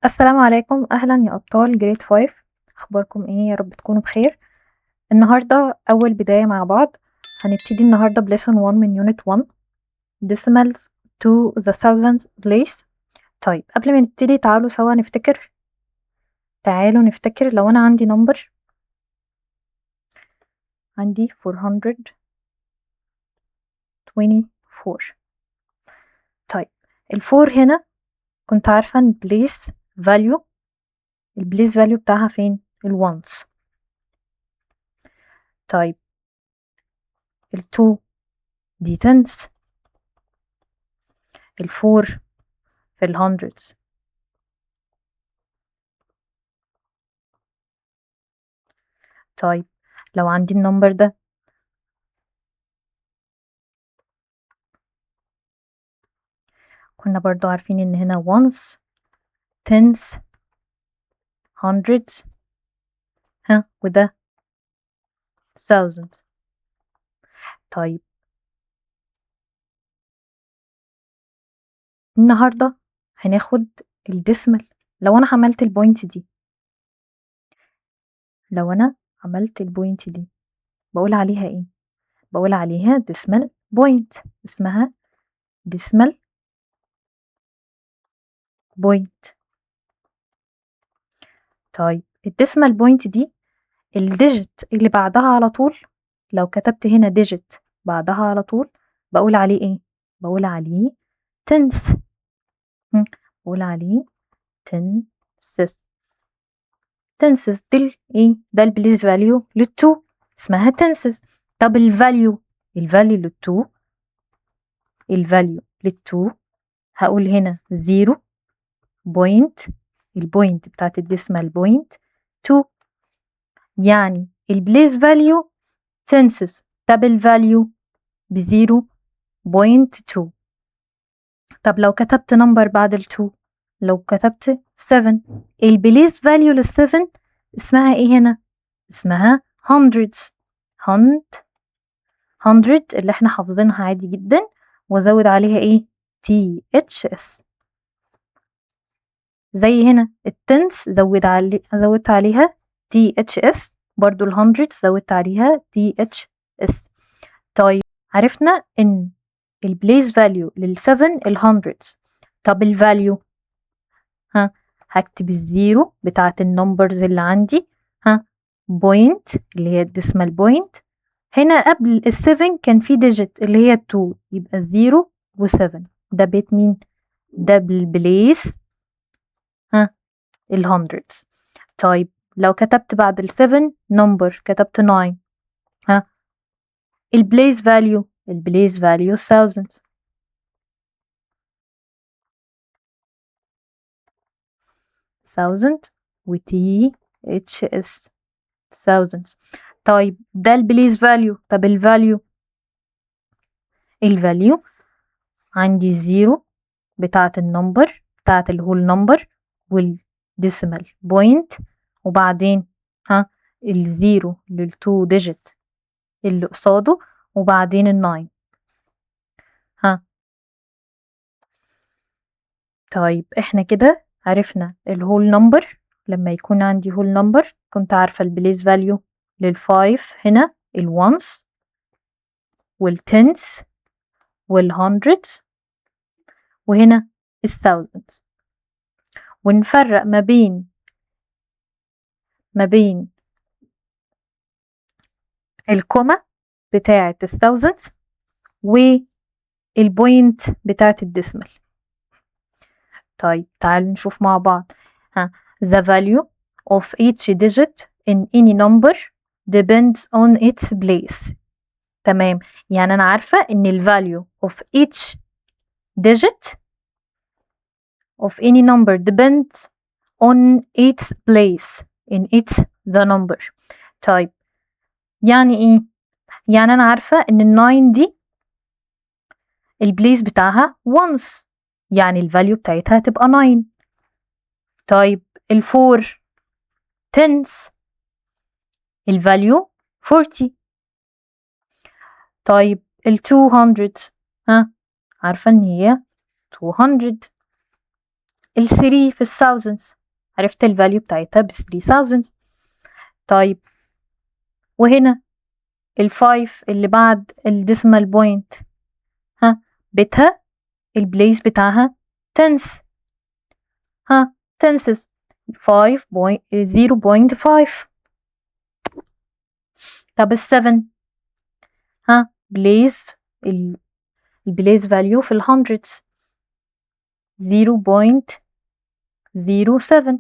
السلام عليكم، أهلا يا أبطال جريد 5. أخباركم إيه؟ يا رب تكونوا بخير. النهاردة أول بداية مع بعض. هنبتدي النهاردة بليسون 1 من يونت 1 decimals to the thousandth place. طيب قبل ما نبتدي تعالوا سوا نفتكر. لو أنا عندي نمبر، عندي 424. طيب الفور هنا كنت عارفة ان place value، البليس value بتاعها فين؟ الونز. طيب التو دي تنس، الفور في الهندردز. طيب لو عندي النمبر ده كنا برضو عارفين ان هنا ones tens hundreds وده thousand. طيب النهاردة هناخد الديسمال. لو انا عملت البوينت دي بقول عليها ايه؟ بقول عليها ديسمال بوينت، اسمها ديسمال بوينت. طيب الديسمال بوينت دي الديجيت اللي بعدها على طول، لو كتبت هنا ديجيت بعدها على طول بقول عليه ايه؟ بقول عليه تنس. بقول عليه تنسز. تنسز دي ايه؟ ده البليس فاليو للتو، اسمها تنسز. طب الفاليو للتو، هقول هنا 0. البوينت بتاعت الديسمال بوينت 2، يعني البليس فاليو تنسز. طب الفاليو ب0.2. طب لو كتبت نمبر بعد ال2، لو كتبت 7، البليس فاليو لل7 اسمها ايه هنا؟ اسمها hundreds. 100 اللي احنا حافظينها عادي جدا، وازود عليها ايه؟ THS. زي هنا التنس زودت عليها THS، برضو الهندردز زودت عليها THS. طيب عرفنا ان البليس فاليو لل7 الهندردز. طب الفاليو هكتب الزيرو بتاعت النمبرز اللي عندي، بوينت اللي هي الديسمال بوينت. هنا قبل ال7 كان في ديجيت اللي هي 2، يبقى 0 و7. ده بيت مين؟ ده بالبليس الهندردز. طيب لو كتبت بعد ال7 نمبر، كتبت 9، البليس فاليو 1000. و THS thousands. طيب ده البليس فاليو. طب الفاليو عندي 0 بتاعت النمبر، بتاعت الهول نمبر والديسيمال بوينت، وبعدين الزيرو للتو ديجيت اللي قصاده، وبعدين الناين. طيب احنا كده عرفنا الهول نمبر. لما يكون عندي هول نمبر كنت عارفة البليس فاليو لل5 هنا الونس والتنس والهندردز، وهنا الثاوزندز. ونفرق ما بين الكوما بتاعة الثاوزندز والبوينت بتاعة الديسمال. طيب تعالوا نشوف مع بعض. The value of each digit in any number depends on its place. تمام، يعني أنا عارفة إن ال value of each digit of any number depends on its place in its the number. طيب يعني إيه؟ يعني أنا عارفة إن ال9 دي البليس بتاعها once، يعني الفاليو بتاعتها تبقى 9. طيب ال4 tens الفاليو 40. طيب ال200 عارفة إن هي 200. ال3 في الثاوزندز، عرفت الفاليو بتاعتها ب3000. طيب وهنا ال5 اللي بعد الديسمال بوينت، بيتها البليس بتاعها تنس، تنسز 0.5. طب ال7 بليس البليس فاليو في الهندردز 0.07.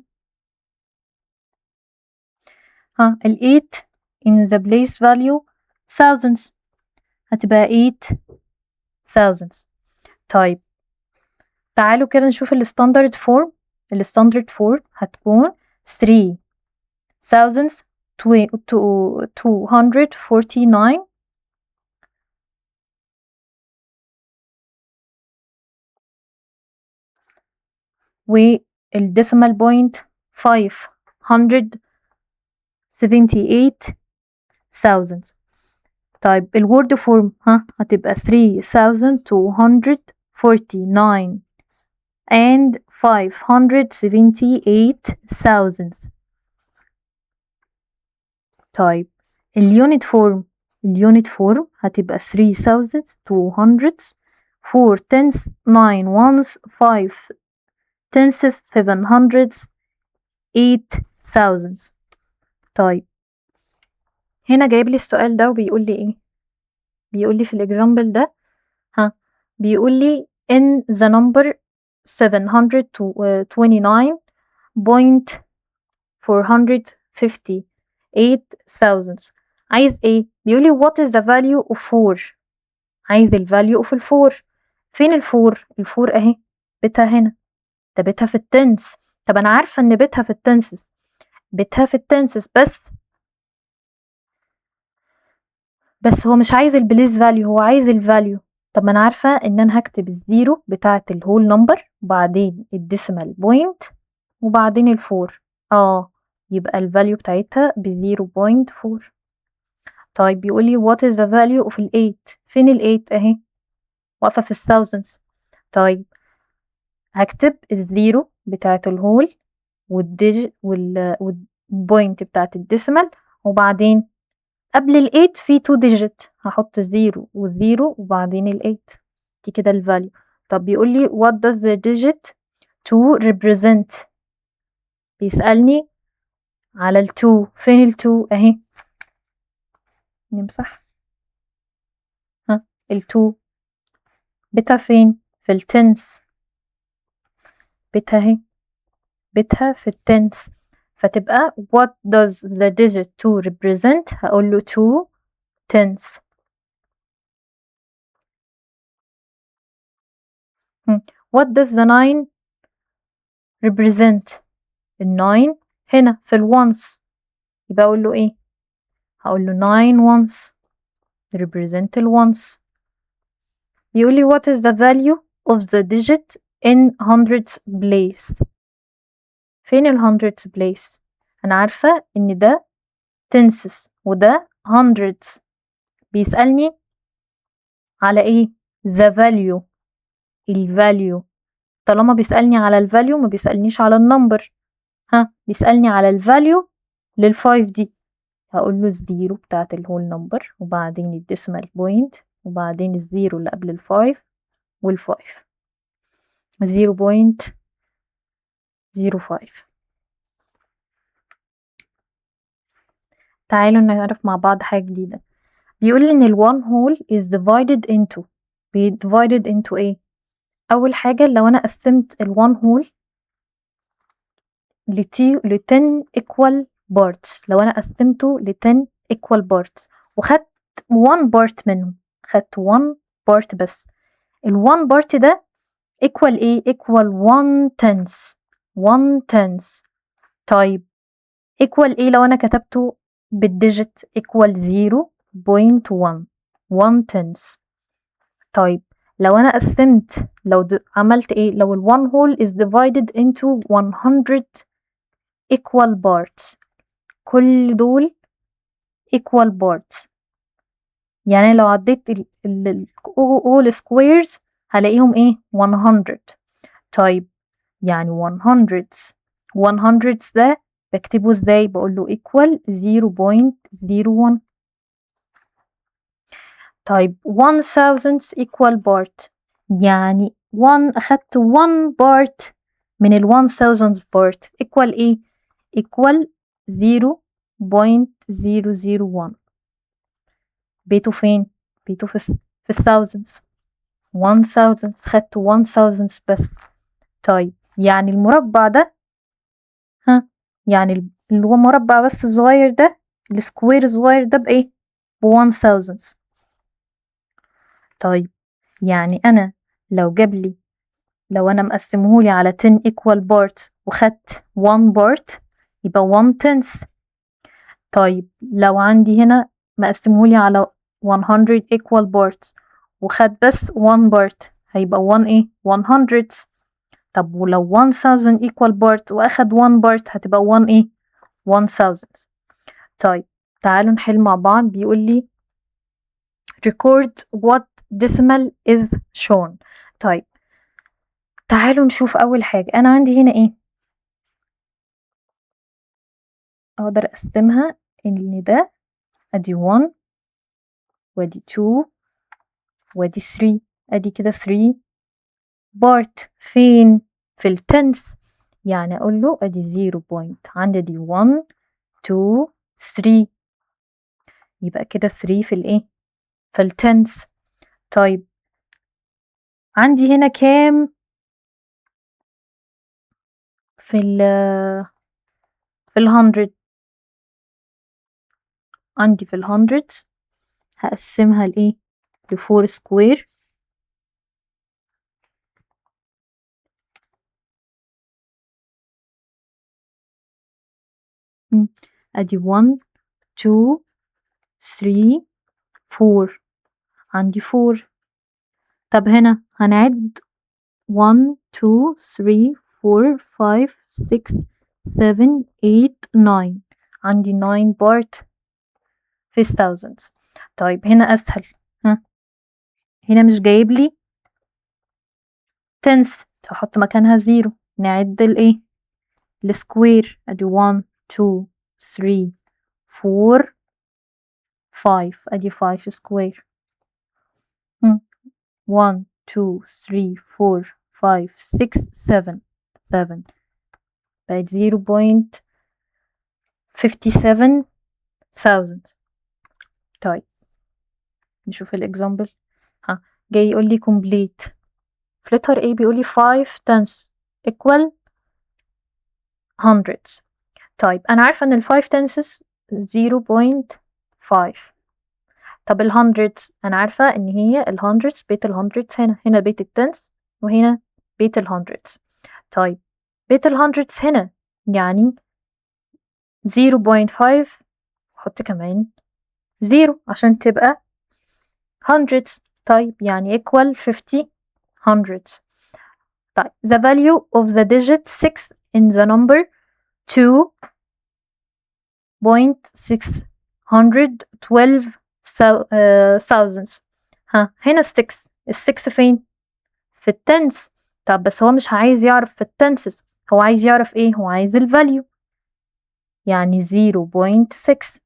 ال8 in the place value thousands هتبقى 8000. طيب تعالوا كده نشوف الستاندرد فورم. الستاندرد فورم هتكون 3249 والديسيمال بوينت 578,000. طيب الوورد فورم هتبقى 3249 and 578,000. طيب اليونت فورم هتبقى 3200 4 tenths 9 ones 5 tenths 700 8,000. طيب هنا جايب لي السؤال ده وبيقول لي ايه؟ بيقول لي في الاكزامبل ده بيقول لي in the number 729.458,000. عايز ايه؟ بيقول لي what is the value of 4. عايز ال value of ال4. فين ال4 اهي، بيتها هنا، ده بيتها في التنس. طب انا عارفه ان بيتها في التنسز، بس هو مش عايز البليس فاليو، هو عايز الفاليو. طب ما انا عارفه ان انا هكتب الزيرو بتاعه الهول نمبر وبعدين الديسيمال بوينت وبعدين ال4. يبقى الفاليو بتاعتها ب0.4. طيب بيقول لي what is the value of ال8. فين ال8 اهي، واقفه في الثاوزندز. طيب هكتب الزيرو بتاعه الهول والبوينت بتاعه الديسيمال، وبعدين قبل ال8 في 2 digit هحط 0 و0 وبعدين ال8. دي كده الفاليو. طب بيقول لي what does the digit 2 represent. بيسألني على ال2. فين ال2 اهي، نمسح ال2 بيتها فين؟ في التنس. بيتها اهي، بيتها في التنس. فتبقى what does the digit 2 represent. هقول له 2 tens. what does the 9 represent. ال9 هنا في الونس، يبقى اقول له ايه؟ هقول له 9 ones represent الونس. بيقول لي what is the value of the digit in hundreds place. فين ال hundreds place؟ انا عارفة ان ده tenses وده hundreds. بيسألني على ايه؟ the value. الفاليو. طالما بيسألني على الفاليو ما بيسألنيش على النمبر. بيسألني على الفاليو لل5 دي. هقول له الزيرو بتاعت الهول نمبر وبعدين الديسمال بوينت وبعدين الزيرو اللي قبل ال5 وال5 0.05. تعالوا نعرف مع بعض حاجة جديدة. بيقول لي ان ال1 whole is divided into ايه؟ اول حاجة لو انا قسمت ال1 whole ل 10 equal parts، لو انا قسمته ل 10 equal parts وخدت 1 part منهم، خدت 1 part بس، ال1 part ده equal ايه؟ equal 1 tenth. 1 tenth. طيب equal ايه لو انا كتبته بالديجيت؟ equal 0.1 1 tenth. طيب لو انا قسمت، عملت ايه؟ لو ال1 whole is divided into 100 equal parts، كل دول equal parts، يعني لو عديت all squares هلاقيهم ايه؟ 100. طيب يعني 100 ده بكتبه ازاي؟ بقوله equal 0.01. طيب 1000 equal part، يعني أخدت 1 part من ال 1000 part equal ايه؟ equal 0.001. بيته فين؟ بيته في الثاوزندز. 1000 خدت 1000 بس. طيب يعني المربع ده، يعني اللي هو مربع بس الصغير ده، السكوير الصغير ده بإيه؟ ب1000. طيب يعني أنا لو جابلي، لو أنا مقسمهولي على 10 equal part وخدت 1 part يبقى 1/10. طيب لو عندي هنا مقسمهولي على 100 equal parts وخد بس 1 part هيبقى 1 ايه؟ 100. طب ولو 1000 equal part واخد 1 part هتبقى 1 ايه؟ 1000. طيب تعالوا نحل مع بعض. بيقول لي record what decimal is shown. طيب تعالوا نشوف أول حاجة. أنا عندي هنا إيه؟ أقدر أقسمها إن ده أدي 1 وأدي 2 وأدي 3، أدي كده 3 بارت. فين؟ في التنس. يعني أقول له أدي 0 بوينت، عندي دي 1 2 3، يبقى كده 3 في الإيه؟ في التنس. طيب عندي هنا كام في ال100؟ عندي في ال100 هقسمها لإيه؟ ل4 سكوير. أدي 1 2 3 4، عندي 4. طب هنا هنعد 1 2 3 4 5 6 7 8 9، عندي 9 بارت في thousands. طيب هنا أسهل، هنا مش جايب لي tens فأحط مكانها 0. نعد الإيه؟ السكوير. أدي 1 2 3 4 5، أدي 5 سكوير. 1 2 3 4 5 6 7 7 بقت 0.57,000. طيب نشوف الإكزامبل. جاي يقول لي complete. في letter A بيقول لي 5 tenths equal hundreds. طيب أنا عارفة إن 5 tenths 0.5. طب hundreds أنا عارفة إن هي hundreds بيت hundreds هنا بيت tenths وهنا بيت hundreds. طيب بيت hundreds هنا يعني 0.5 حط كمان 0 عشان تبقى hundreds. طيب يعني equal 50 hundreds. طيب the value of the digit 6 in the number 2.612,000. هنا 6، ال6 فين؟ في التنس. طب بس هو مش عايز يعرف في التنسز، هو عايز يعرف ايه؟ هو عايز الفاليو، يعني 0.6.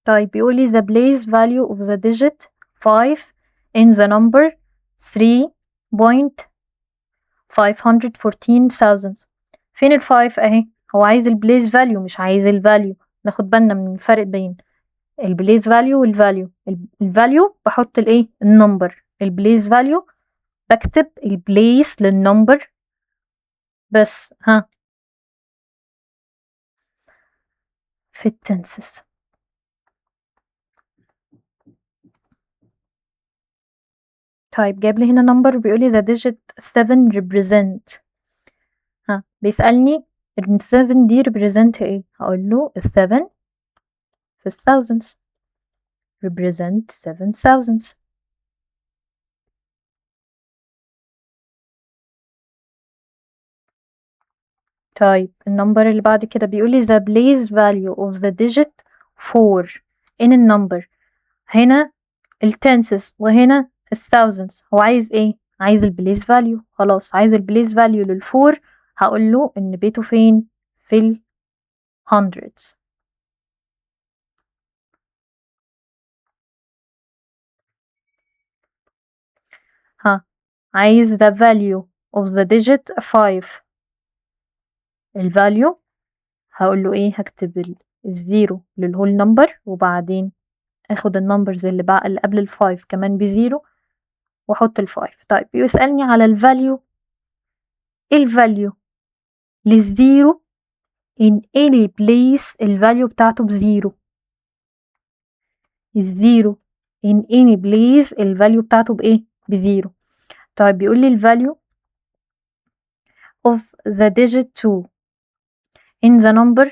طيب بيقولي the place value of the digit 5 in the number 3.514,000. فين ال5 اهي؟ هو عايز البليس فاليو مش عايز الفاليو. ناخد بالنا من الفرق بين البليس فاليو والفاليو. الفاليو بحط الايه؟ النمبر. البليس فاليو بكتب البليس للنمبر بس. في التنسز. طيب جاب لي هنا نمبر بيقولي the digit 7 represent. بيسألني ال 7 دي represent ايه؟ هقول له ال 7 في thousands represent 7,000. طيب النمبر اللي بعد كده بيقولي the place value of the digit 4 in a number. هنا ال tenses وهنا ال thousands. هو عايز ايه؟ عايز البليس فاليو. خلاص عايز البليس فاليو لل4 هقول له ان بيته فين؟ في ال hundreds. ها عايز the value of the digit 5. الفاليو هقول له ايه؟ هكتب الزيرو للهول نمبر وبعدين اخد النمبرز اللي قبل الفايف كمان بزيرو واحط الفايف. طيب يسألني على الفاليو. الفاليو للزيرو in any place الفاليو بتاعته بزيرو. الزيرو in any place الفاليو بتاعته بايه؟ بزيرو. طيب بيقول لي الفاليو of the digit 2 in the number.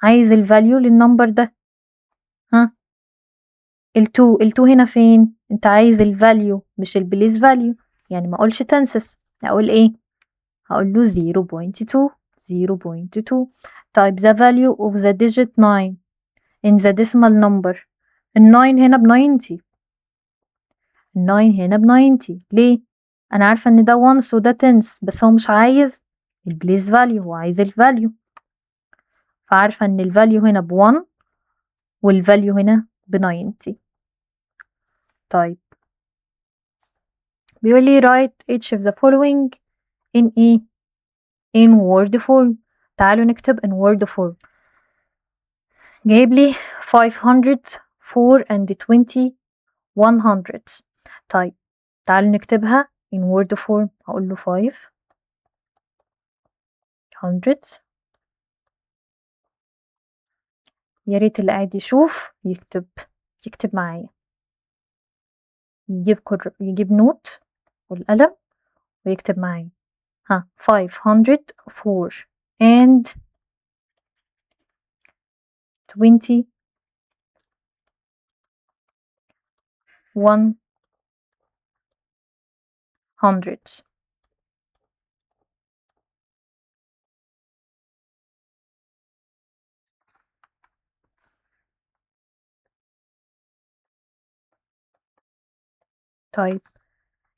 عايز الفاليو للنمبر ده. ها ال2 هنا فين؟ انت عايز الفاليو مش البليس فاليو، يعني ما اقولش تنسس، اقول ايه؟ هقول له 0.2. 0.2. طيب the value of the digit 9 in the decimal number. ال9 هنا ب90. ال9 هنا ب90 ليه؟ انا عارفة ان ده ones وده tens، بس هو مش عايز البليس فاليو، هو عايز الفاليو. فعارفة ان الفاليو هنا ب1 والفاليو هنا ب90. طيب بيقول لي write each of the following in ايه؟ in word form. تعالوا نكتب in word form. جايب لي 500 4 and 20 100. طيب تعالوا نكتبها in word form. هقول له 500. يا ريت اللي قاعد يشوف يكتب معايا، يجيب نوت والقلم ويكتب معايا. ها 504 and 20 100. طيب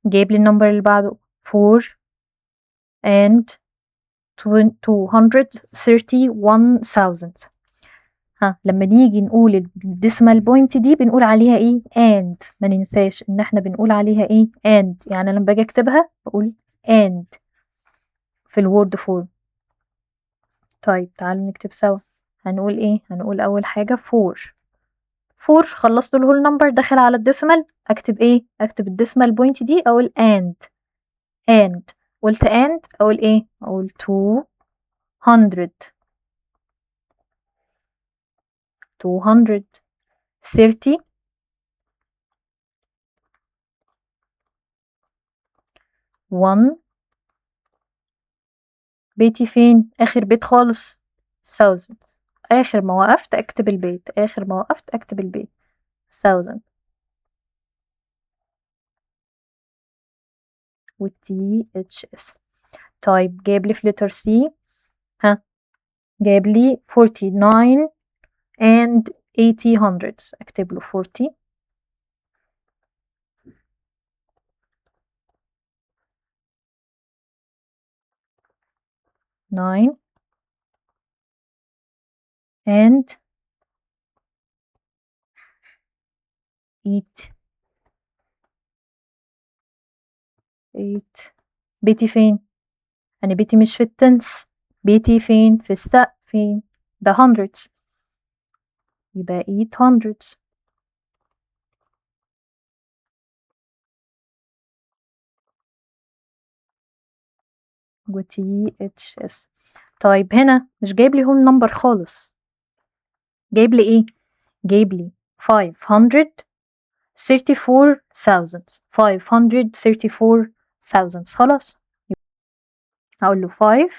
جايب لي النمبر اللي بعده 4 and 231,000. ها لما نيجي نقول الديسمال بوينت دي بنقول عليها ايه؟ and. ما ننساش ان احنا بنقول عليها ايه؟ and. يعني لما باجي اكتبها بقول and في الوورد فورم. طيب تعالوا نكتب سوا. هنقول ايه؟ هنقول اول حاجة 4. 4 خلصت الهول نمبر داخل على الديسمال، اكتب ايه؟ اكتب الديسمال بوينت دي اقول and. and قلت and اقول ايه؟ اقول 200. 30 1. بيتي فين؟ آخر بيت خالص 1000. آخر ما وقفت أكتب البيت، آخر ما وقفت أكتب البيت 1000 والTHS. طيب جايب لي في letter C. ها جايب لي 49 and 80 hundreds. أكتب له 49 and 8. بيتي فين؟ أنا بيتي مش في التنس، بيتي فين؟ في السقف. فين؟ ده hundreds، يبقى 800 وTHS. طيب هنا مش جايب لي هول نمبر خالص، جايب لي ايه؟ جايب لي 534,000. 534,000 خلاص. هقول له 500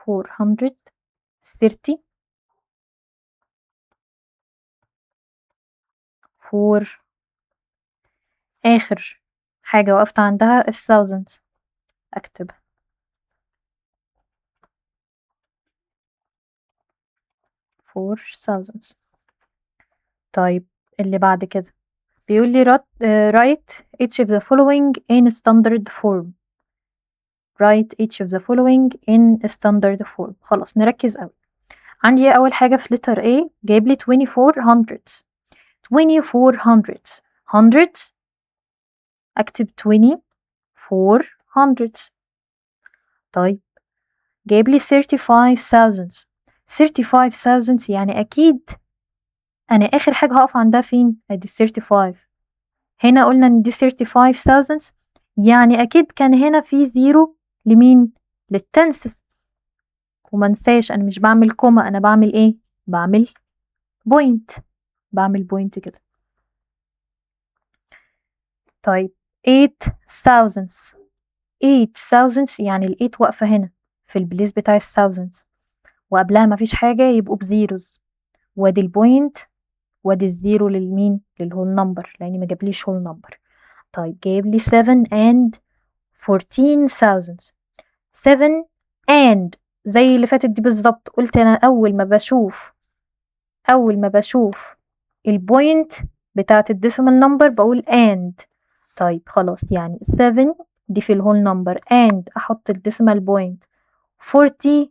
430 4. آخر حاجة وقفت عندها الثاوزند 24,000. طيب اللي بعد كده بيقول لي write each of the following in standard form. write each of the following in standard form. خلاص نركز قوي. عندي أول حاجة في letter A جايب لي 24 hundreds. 24 hundreds. hundreds أكتب 24 hundreds. طيب جايب لي 35,000. 35,000 يعني أكيد أنا آخر حاجة هقف عندها فين؟ أدي 35. هنا قلنا إن دي 35,000 يعني أكيد كان هنا في زيرو لمين؟ للتنسس. وما ننساش أنا مش بعمل كوما، أنا بعمل إيه؟ بعمل بوينت. بعمل بوينت كده. طيب 8,000. 8,000 يعني ال 8 واقفة هنا في البليس بتاع الثاوزندز وقبلها مفيش حاجة يبقوا بزيروز، وادي البوينت وادي الزيرو للمين؟ للهول نمبر لأني ما جابليش هول نمبر. طيب جايب لي 7 and 14,000. 7 and زي اللي فاتت دي بالظبط. قلت أنا أول ما بشوف البوينت بتاعت الديسيمال نمبر بقول and. طيب خلاص يعني 7 دي في الهول نمبر and أحط الديسيمال بوينت 40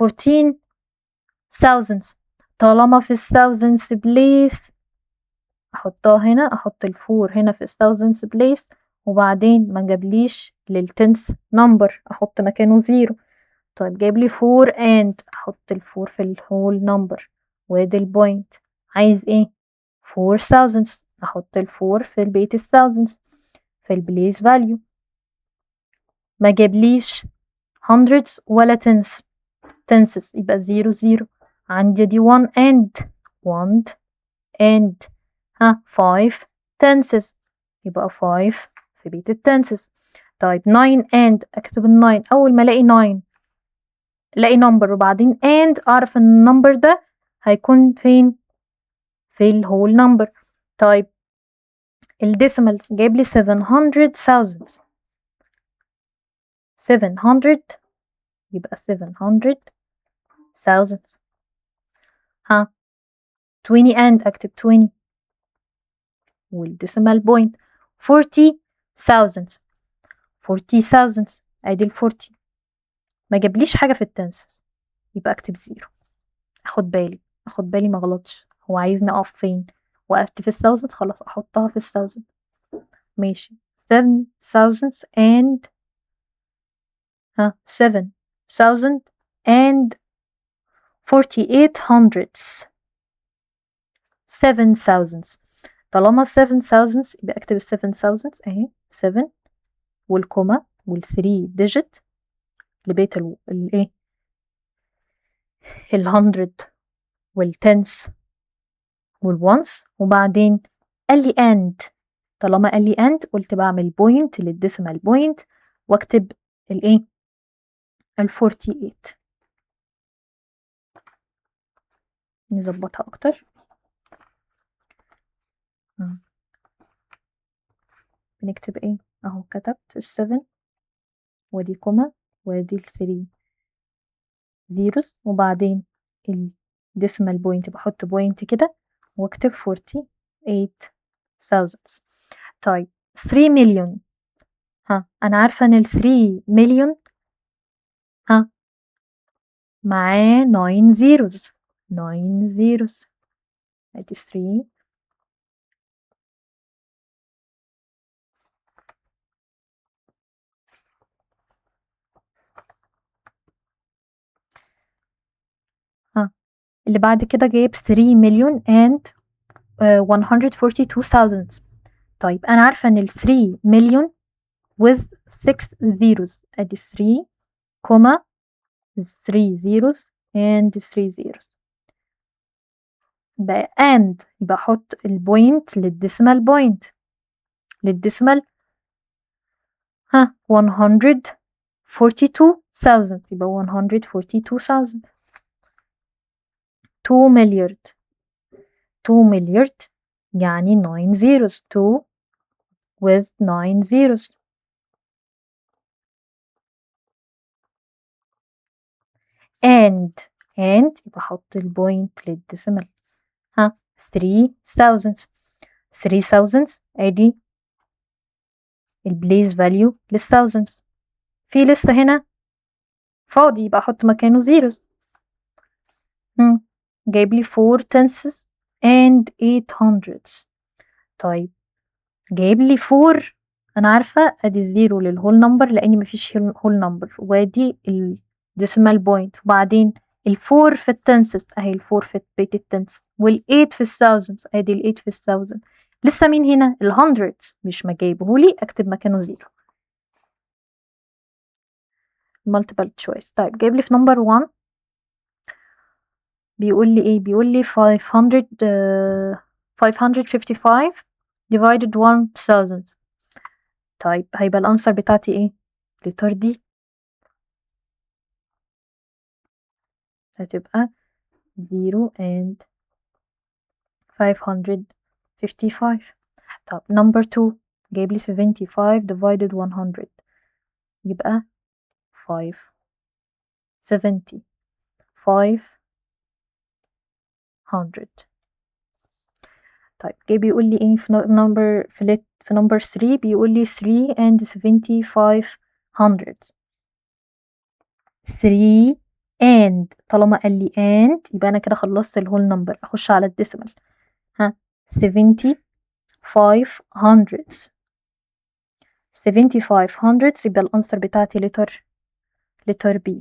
14,000. طالما في الثاوزندز بليس أحطها هنا، أحط الفور هنا في الثاوزندز بليس وبعدين ما جابليش للتنس نمبر أحط مكانه زيرو. طيب جايب لي 4 and أحط الفور في الهول نمبر وادي البوينت. عايز ايه؟ 4,000 أحط الفور في البيت الثاوزندز في البليس فاليو. ما جابليش hundreds ولا tenses يبقى 0 0. عندي دي 1 and 5 tenses يبقى 5 في بيت التنسز. طيب 9 and أكتب ال 9 أول ما ألاقي 9 ألاقي number وبعدين and أعرف إن النمبر ده هيكون فين؟ في الهول نمبر. طيب الديسيمالز جايب لي 700,000. 700 يبقى 700,000. 20 and أكتب 20 والديسيمال بوينت 40,000. 40,000 ادي ال 40 ما جابليش حاجة في التنسز يبقى اكتب زيرو. اخد بالي ما غلطش. هو عايزني اقف فين؟ وقفت في الثاوزند خلاص احطها في الثاوزند. ماشي 7,000 and 7,000 and 48 hundreds. 7,000 طالما 7,000 يبقى اكتب ال 7,000 اهي 7 والكوما وال3 digit لبيت الايه ال100 والتنس والونس وبعدين قال لي and. طالما قال لي and قلت بعمل بوينت للديسيمال بوينت واكتب الايه ال 48. نظبطها اكتر. بنكتب ايه اهو كتبت ال7 ودي كوما ودي ال3 زيروز وبعدين الديسيمال بوينت بحط بوينت كده واكتب 48,000. طيب 3 مليون. انا عارفه ان ال 3 مليون معاه 9 zeros. 9 zeros ادي 3 اللي بعد كده جايب 3 مليون and 142,000. طيب أنا عارفة إن ال 3 مليون with 6 zeros ادي 3 كوما 3 zeros and 3 zeros بقى and يبقى أحط البوينت للديسمال بوينت للديسمال 142,000 يبقى 142,000. 2 مليار 2 مليار يعني 9 zeros 2 with 9 zeros and and يبقى أحط البوينت للديسيمال. 3000 ادي البليس فاليو للثاوزندز. في لسه هنا فاضي يبقى أحط مكانه zeros. جايب لي 4 tenths and 8 hundredths. طيب جايب لي 4، أنا عارفة أدي الزيرو للهول نمبر لأني مفيش هول نمبر، وأدي الديسيمال بوينت، وبعدين الفور في التنسز أهي الفور في بيت التنس، والإيت في الثاوزندز أدي الإيت في الثاوزند. لسه مين هنا؟ الهندردز مش مجايبهولي، أكتب مكانه زيرو. multiple choice. طيب جايب لي في نمبر 1 بيقول لي إيه؟ بيقول لي 555 divided 1000. طيب هيبقى الأنسر بتاعتي إيه؟ لتر دي هتبقى 0 and 555. طب number 2 جايب لي 75 divided 100 يبقى 570 500. طيب جاي بيقول لي ايه في number في number 3 بيقول لي 3 and 7500. 3 and طالما قال لي and يبقى انا كده خلصت الهول نمبر، اخش على الديسيمال. 75 hundredths 75 hundredths يبقى الأنسر بتاعتي لتر B.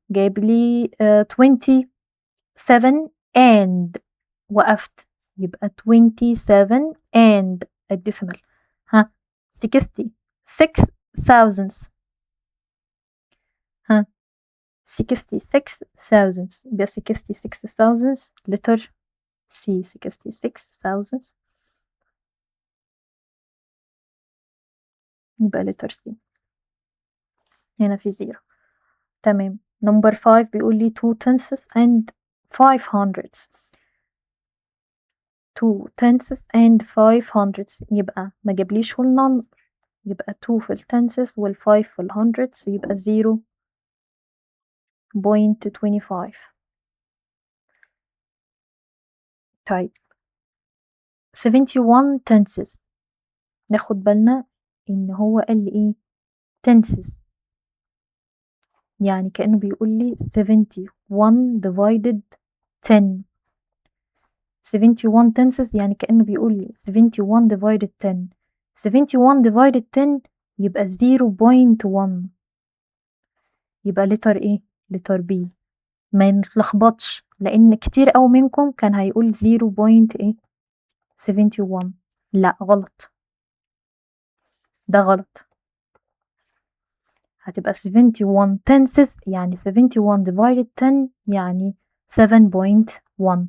جايب لي 27 and وقفت يبقى 27 and الديسيمال 66 thousands 66 thousands يبقى 66 thousands لتر C. 66 thousands يبقى لتر C. هنا في 0. تمام. نمبر 5 بيقول لي 2 tenths and 5 hundredths. 2 tenths and 5 hundredths يبقى ما جابليش whole number، يبقى 2 في التنسز وال5 في الهندردثs يبقى 0.25. طيب 71 tenths ناخد بالنا ان هو قال لي ايه tenths، يعني كأنه بيقول لي 71 divided 10. 71 tenths يعني كأنه بيقول لي 71 divided 10. 71 divided 10 يبقى 0.1، يبقى لتر ايه؟ لتر بي. ما نتلخبطش لان كتير اوي منكم كان هيقول 0.71. لا غلط، ده غلط. هتبقى 71 tenths يعني 71 divided 10 يعني 7.1.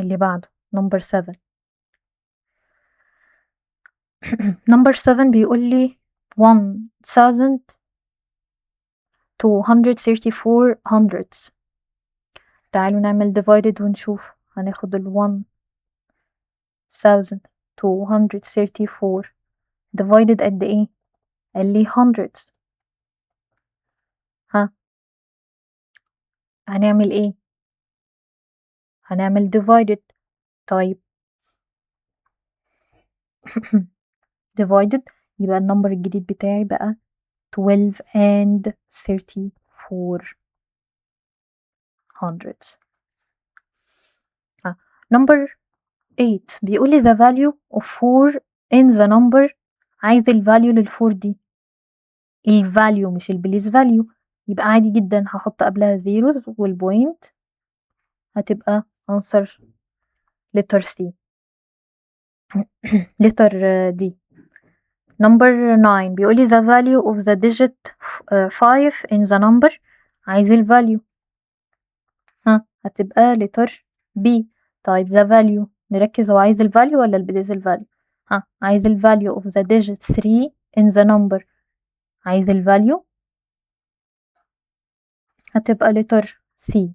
اللي بعده number 7. number 7 بيقول لي 1234 hundredths. تعالوا نعمل divided ونشوف. هناخد ال 1234 divided قد ايه؟ قال لي hundreds. هنعمل ايه؟ هنعمل divided. طيب divided يبقى النمبر الجديد بتاعي بقى 12 and 34 hundredths. number 8 بيقول لي the value of 4 in the number. عايز الفاليو للفور دي، الفاليو مش البليس فاليو. يبقى عادي جدا هحط قبلها زيروز والبوينت هتبقى answer letter C. letter D. number 9 بيقول لي the value of the digit 5 in the number. عايز الفاليو هتبقى letter B. طيب the value نركز، هو عايز الفاليو ولا البليس الفاليو؟ عايز الفاليو of the digit 3 in the number. عايز الفاليو هتبقى letter C.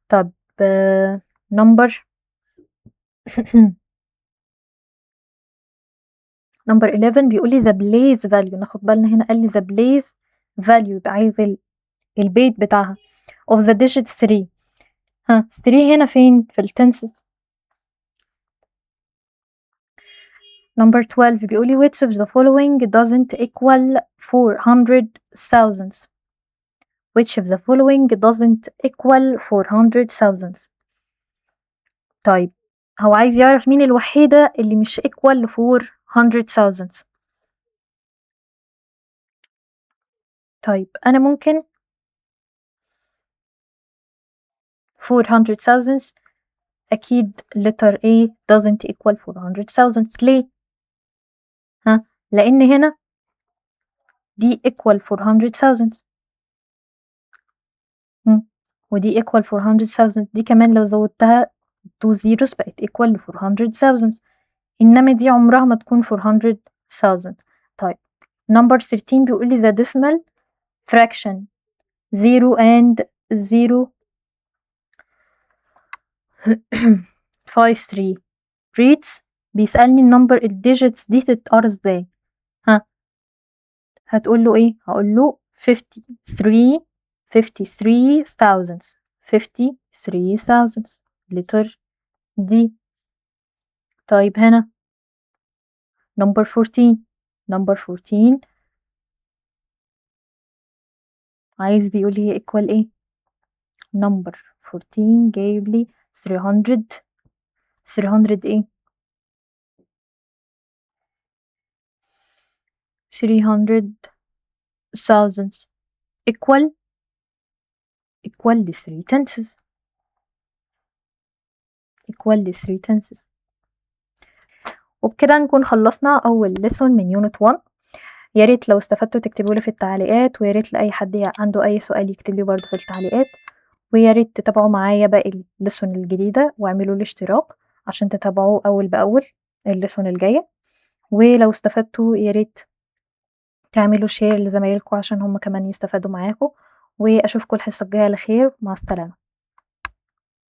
طب number number 11 بيقول لي the place value، ناخد بالنا هنا قال لي the place value، يبقى عايز البيت بتاعها of the digit 3. 3 هنا فين في التنسز. number 12 بيقول لي which of the following doesn't equal 400,000. which of the following doesn't equal 400,000. طيب هو عايز يعرف مين الوحيدة اللي مش equal ل 400,000. طيب أنا ممكن 400,000 أكيد letter A doesn't equal 400,000. ليه؟ لأن هنا دي equal 400,000 ودي equal 400,000، دي كمان لو زودتها 2 zeros بقت equal ل 400,000، إنما دي عمرها ما تكون 400,000. طيب number 13 بيقول لي the decimal fraction 0 and 0 5 3 reads. بيسألني النمبر الديجيتس دي تتقرا ازاي. هتقول له ايه؟ هقول له 53,000 letter D. طيب هنا number 14 عايز بيقول لي هي equal ايه؟ number 14 جايب لي 300 ايه؟ 300,000 equal ل 3 tenths. وبكده نكون خلصنا أول lesson من unit 1. يا ريت لو استفدتوا تكتبوا لي في التعليقات، ويا ريت لأي حد عنده أي سؤال يكتب لي برضه في التعليقات، ويا ريت تتابعوا معايا باقي الليسون الجديدة واعملوا لي اشتراك عشان تتابعوا أول بأول الليسون الجاية. ولو استفدتوا يا ريت تعملوا شير لزمايلكم عشان هم كمان يستفادوا معاكم، وأشوفكم الحصة الجاية على خير. مع السلامة.